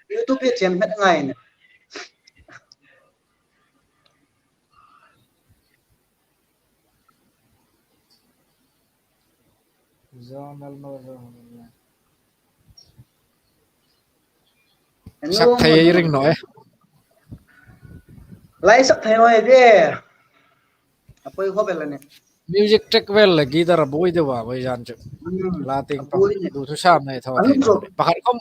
YouTube pe chen met ngai ne zonal no sak thai ring no lai sak thai no de apoi ko bel ne music track well la guitar boy de wa voi jan chu la ting pa du thu sam nei tho pakhat kom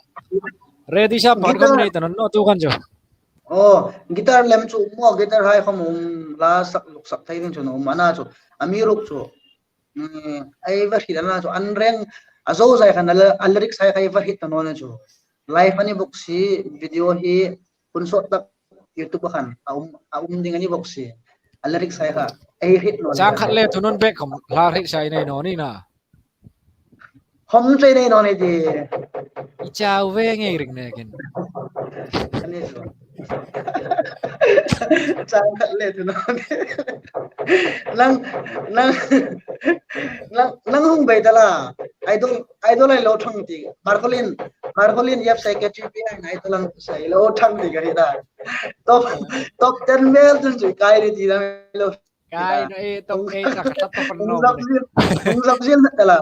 ready sa pakhat kom nei tan no tu kan jo guitar lem chu mo guitar hai khom la sak luk sak thai ring chu no mana chu amiruk chu ai va hit na chu an reng azo zai kan al lyrics sai kai va hit no na chu live ani box si video hi kun shot tak YouTube kan ding ani box si al lyrics sai ka ai hit no chang khat le thunun be khom la ri sai nei no ni na hom sai nei no nei di chao ve nge ring ne ken ani chu Cangkat le tu nang nang nang hung bai dala idol ai lo thang ti marcolin yap secretary pi ai idol ang sai lo thang ti gari da top 10 male tu ju kai ri ti da lo Kai no top 8 nakatat pa hung no. sabzil na dala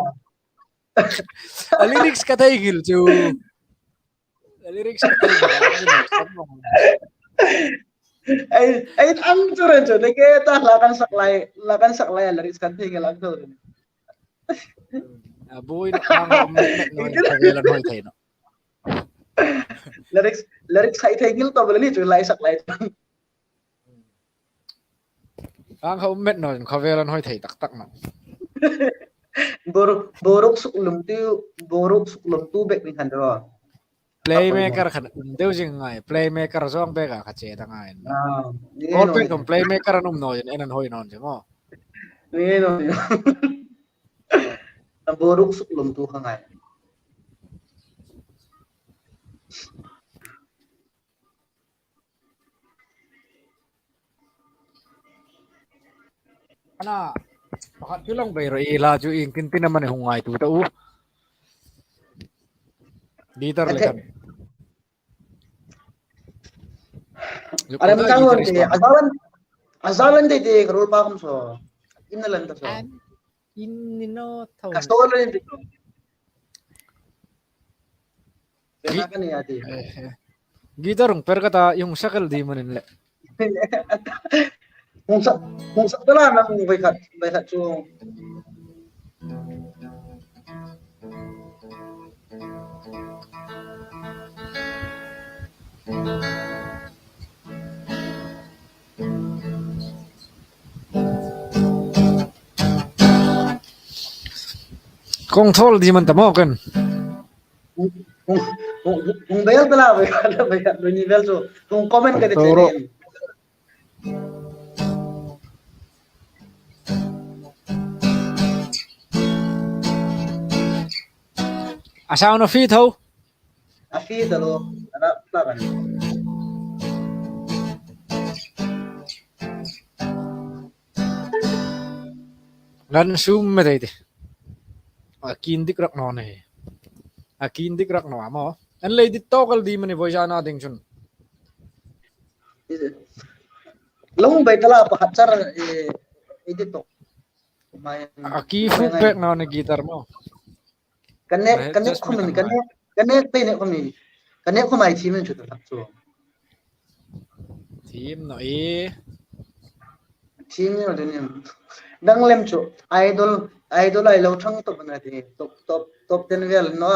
Lyrics kata igil cu. Lyrics kata igil. ai ang turan jo ne ke ta lakan saklai laris kan ti gelak tu Boy na kang met no kavelan hoy tayo no. lyrics sai thai gil to bali chu lai saklai Ang met no kavelan hoy tayo tak no. borok suklum tu bek ni kan ro Playmaker kan deu jing ngai playmaker zong beka kache ta ngai. ni Or no pe kom playmaker anum no yen enan hoy non mo. ni no borok suklum tu hangai Ana pakat lang bayro ila ju in kinti naman hungai tu ta u. Gitar lekan. ada macam ni azalan de karul pa kum so inalan ta so Ini no tahu. kastolan de kan ya di Gitar per kata yung sakal di manin le. mung sa tala nang bai khat chu Kong tol di man tamo kan. mung bayal tala bai khat lo nivel chu mung comment ka de Toro. Asa no fit ho. afi dalo ana plakan Lan sum me dai. Akin dik rak no ne. Akin dik rak no amo. An lay dit tokal di man voice ana ding chun. long bai tala pa khat char edit to mai Aki fu pek no ne gitar mo. connect pe ne khum ni connect khum ai team chu ta chu Team no e. team ni de ni dang lem chu idol ai lo thang to bana de top 10 vel no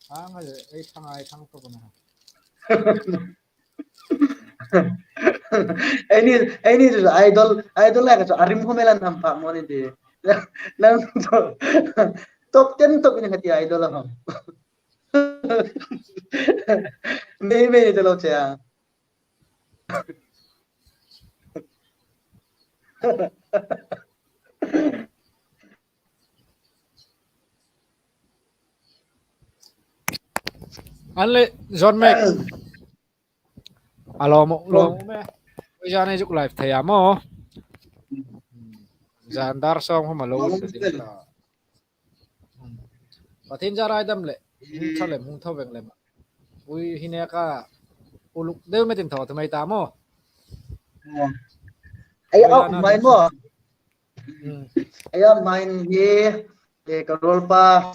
Ang ay thang to ko na. any idol la ka arim khomelan ham pa mo ni de nang top 10 to ni khati idol ham me ni chalo cha An le John Mac. Alo mo lo me. Bây giờ này chụp live thầy amo. Zandar song ho malo. Patin ja rai dam le. Thale mung tho veng le. Ui hine ka uluk deu me tin tho thmai ta mo. ai out main mo ai out main ye karol pa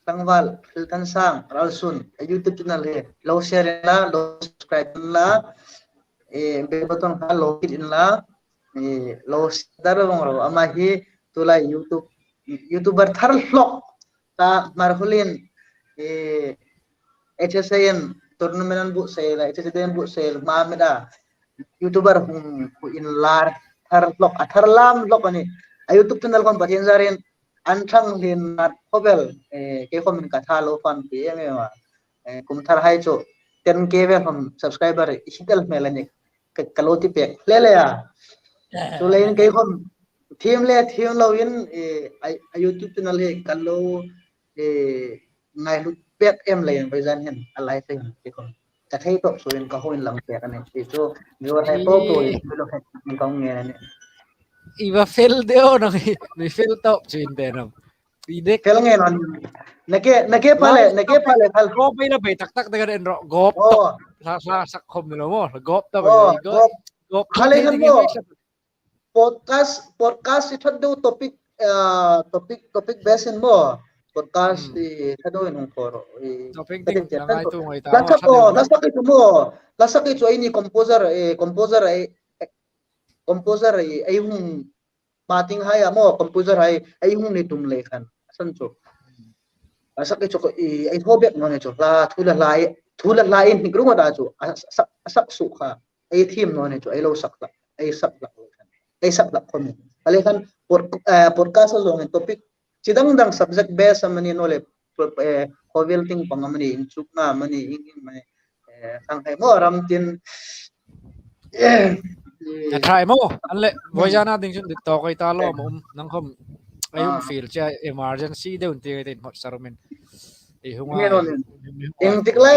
Tangwal, Hilton Sang, Ralsun, YouTube channel है, लो share ला, लो subscribe ला, bell button का लो hit ला, लो share बंगरो, अमा ही तुला YouTuber थर लोग का मार्फुलिन, HSN tournament bu sale, HSN bu sale, मामेदा YouTuber हूँ इन लार थर लोग, थर लाम लोग बने, YouTube channel कौन बचें जारें anthang lin nat hobel ke khomin ka thalo fan pe mewa kum thar hai cho 10k ve hom subscriber hitel melani kaloti pe lele ya so lein ke khom theme lo in YouTube channel he kallo ngai lu pet em lein bai jan hen alai thing ke khom จะให้ตกส่วนก็หุ่นหลังเสียกันเนี่ยที่จู่มีว่าให้โป๊ะตัวไม่รู้ให้มีกองเงี้ยเนี่ย iba fail deo nang ni fail top chin benam idek แค่ละเงี้ยนอนนักพาเลยพา go bay na bay tak tak dengan enro gop โอ้ top sa sakkom nilo mo gop top โอ้ gop gop พาเลยกันโม่ podcast itu ada topik bahasan mo podcast di kado yung koro topik ting langai tu ngai ta lasa ko ini composer ay hung mating haya mo composer ay hung ni tumlekan sancho lasa ko ay hobek mo ne cho la thula lain ni grunga da cho sak suka ay team no ne cho ay lo sakla ay sakla ay sakla ko ni balikan podcast so ng topic sidang dang subject based sa mani no le hovelting pangamani insuk na mani ingin mani tanghay mo ramtin try mo anle voice na ding sun to kai ta lo mo nang khom ayung feel cha emergency de unti kai tin hot sarumin e hunga yung tiklay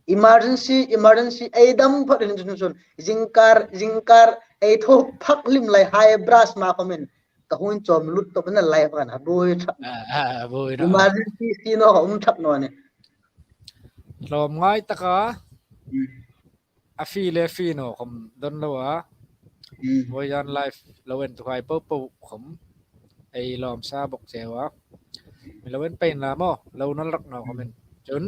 emergency ay dam pa rin sun jingkar ay tho phak lim lai high brass ma komen kahun chom lut to na lai kan aboy boy emergency sino ka thak no ne lom ngai taka a feel no kom don lo a voice on live lowen to kai po khom ai lom sa bok chewa mi lowen pen la mo lo non rak no komen chun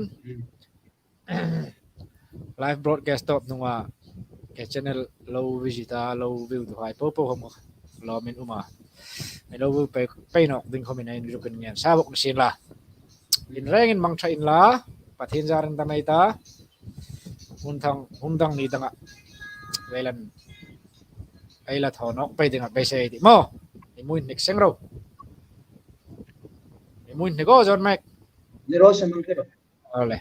live broadcast top nunga ke channel low visita low view to hai po khom lo min uma ai lo pe nok ding khom in ai ni kan ngen sa bok sin la in reng in mang tha in la pathin jaran ta mai ta hundang ni tanga velan ai la thonok pe dinga pe sei ti mo ni mun nek seng ro ni mun ne go jon mek ni ro se man ke ole